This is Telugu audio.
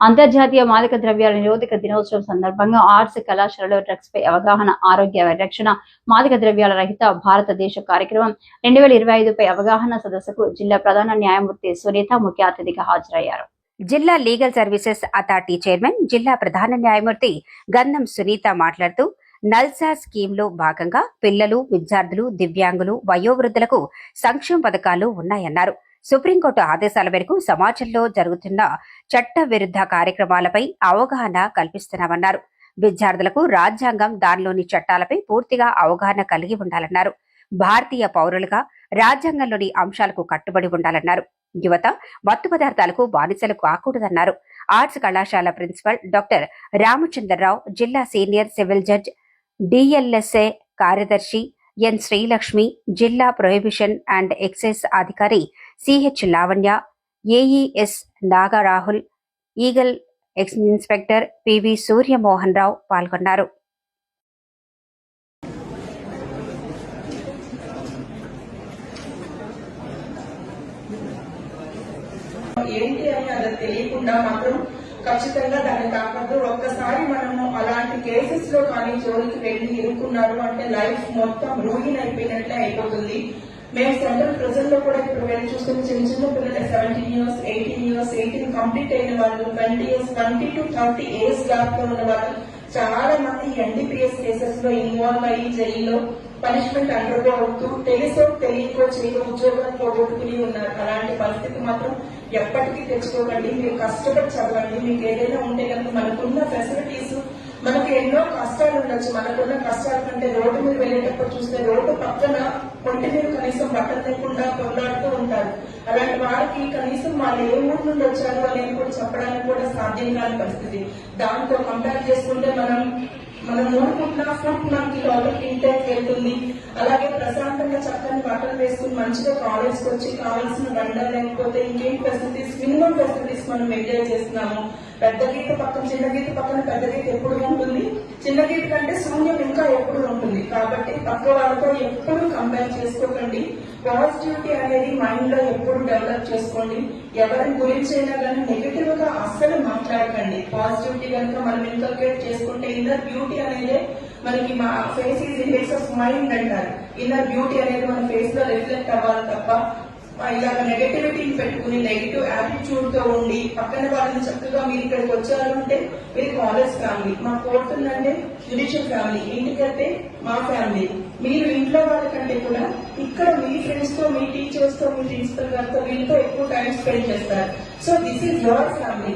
అంతర్జాతీయ మాదక ద్రవ్యాల నిరోధక దినోత్సవం సందర్భంగా ఆర్ట్స్ కళాశాలలో డ్రగ్స్ పై అవగాహన, ఆరోగ్య పరిరక్షణ, మాదక ద్రవ్యాల రహిత భారతదేశ కార్యక్రమం 2025 పై అవగాహన సదస్సుకు జిల్లా ప్రధాన న్యాయమూర్తి సునీత ముఖ్య అతిథిగా హాజరయ్యారు. జిల్లా లీగల్ సర్వీసెస్ అథారిటీ చైర్మన్, జిల్లా ప్రధాన న్యాయమూర్తి గంధం సునీత మాట్లాడుతూ నల్సా స్కీమ్లో భాగంగా పిల్లలు, విద్యార్థులు, దివ్యాంగులు, వయోవృద్ధులకు సంక్షేమ పథకాలు ఉన్నాయన్నారు. సుప్రీంకోర్టు ఆదేశాల మేరకు సమాజంలో జరుగుతున్న చట్ట విరుద్ధ కార్యక్రమాలపై అవగాహన కల్పిస్తున్నామన్నారు. విద్యార్థులకు రాజ్యాంగం, దానిలోని చట్టాలపై పూర్తిగా అవగాహన కలిగి ఉండాలన్నారు. భారతీయ పౌరులుగా రాజ్యాంగంలోని అంశాలకు కట్టుబడి ఉండాలన్నారు. యువత మత్తు పదార్థాలకు బానిసలు కాకూడదన్నారు. ఆర్ట్స్ కళాశాల ప్రిన్సిపల్ డాక్టర్ రామచంద్రరావు, జిల్లా సీనియర్ సివిల్ జడ్జ్, డిఎల్ఎస్ఏ కార్యదర్శి ఎన్ శ్రీలక్ష్మి, జిల్లా ప్రొహిబిషన్ అండ్ ఎక్సైజ్ అధికారి CH Lavanya, AES Nagarahul, Eagle ex inspector P V Suryamohan Rao పాల్గొన్నారు. ఏంటి అని అది తెలియకుండా మాత్రం ఖచ్చితంగా దాన్ని కాకూడదు. ఒక్కసారి మనము అలాంటి కేసెస్ లో కానీ జోలికి వెళ్లి ఇరుక్కున్నారు అంటే లైఫ్ మొత్తం రూయిన్ అయిపోయినట్లే అయిపోతుంది. మేము సెంట్రల్ ప్రెజర్ లో కూడా ఇప్పుడు వెళ్ళి చూస్తున్న చిన్న చిన్న పిల్లలు 17 ఇయర్స్, 18 ఇయర్స్, 18 కంప్లీట్ అయిన వాళ్ళు, 20 ఇయర్స్, 20 to 30 ఏజ్ గ్యాప్ లో ఉన్న వాళ్ళు చాలా మంది ఎన్డీపీఎస్ కేసెస్ లో ఇన్వాల్వ్ అయ్యి జైల్లో పనిష్మెంట్ అండర్గో అవుతూ తెలుసో తెలియకో చేయో ఉద్యోగాలు పోగొట్టుకుని ఉన్నారు. అలాంటి పరిస్థితి మాత్రం ఎప్పటికీ తెచ్చుకోకండి. మీరు కష్టపడి చదవండి. మీకు ఏదైనా ఉంటే కనుక మనకున్న ఫెసిలిటీస్, మనకు ఎన్నో కష్టాలు ఉండొచ్చు. మనకున్న కష్టాల కంటే రోడ్డు మీద వెళ్ళేటప్పుడు చూస్తే రోడ్డు పక్కన ఒంటి మీద కనీసం బట్టలు లేకుండా పొరలాడుతూ ఉంటారు. అలాంటి వారికి కనీసం వాళ్ళు ఏ ఊరు నుండి వచ్చారు అనేది కూడా చెప్పడానికి కూడా సాధ్యం కాని పరిస్థితి. దాంతో కంపేర్ చేసుకుంటే మనం ఊరుకుంటున్న ఫుడ్ మనకి లోపలికి ఇంటేక్ వెళ్తుంది. అలాగే ప్రశాంతంగా చక్కని బట్టలు వేసుకుని మంచిగా కాలేజ్కి వచ్చి కావాల్సిన బండలు లేకపోతే ఇంకేం ఫెసిలిటీస్, మినిమం ఫెసిలిటీస్ మనం ఎంజాయ్ చేస్తున్నాము. పెద్ద గీత పక్కన చిన్న గీత పక్కన పెద్ద గీత ఎప్పుడు ఉంటుంది, చిన్న గీత కంటే శూన్యం ఇంకా ఎప్పుడు ఉంటుంది. కాబట్టి పక్క వాళ్ళతో ఎప్పుడు కంపేర్ చేసుకోకండి. పాజిటివిటీ అనేది మైండ్ లో ఎప్పుడు డెవలప్ చేసుకోండి. ఎవరి గురించి అయినా కానీ నెగిటివ్ గా అస్సలు మాట్లాడకండి. పాజిటివిటీ కనుక మనం ఇన్కల్కేట్ చేసుకుంటే ఇన్నర్ బ్యూటీ అనేది మనకి మా face is index of mind అంటారు. ఇన్నర్ బ్యూటీ అనేది మన ఫేస్ లో రిఫ్లెక్ట్ అవ్వాలి తప్ప ఇలాగ నెగటివిటీని పెట్టుకుని నెగిటివ్ యాటిట్యూడ్ తో ఉండి పక్కన వాళ్ళని చక్కగా మీరు ఇక్కడికి వచ్చారు అంటే మీరు కాలేజ్ ఫ్యామిలీ, మా కోర్టు ఉందంటే జ్యుడిషియల్ ఫ్యామిలీ, ఇంటికంటే మా ఫ్యామిలీ. మీరు ఇంట్లో వాళ్ళకంటే కూడా ఇక్కడ మీ ఫ్రెండ్స్ తో, మీ టీచర్స్ తో, మీ ప్రిన్సిపల్ గారితో వీళ్ళతో ఎక్కువ టైం స్పెండ్ చేస్తారు. So this is your family.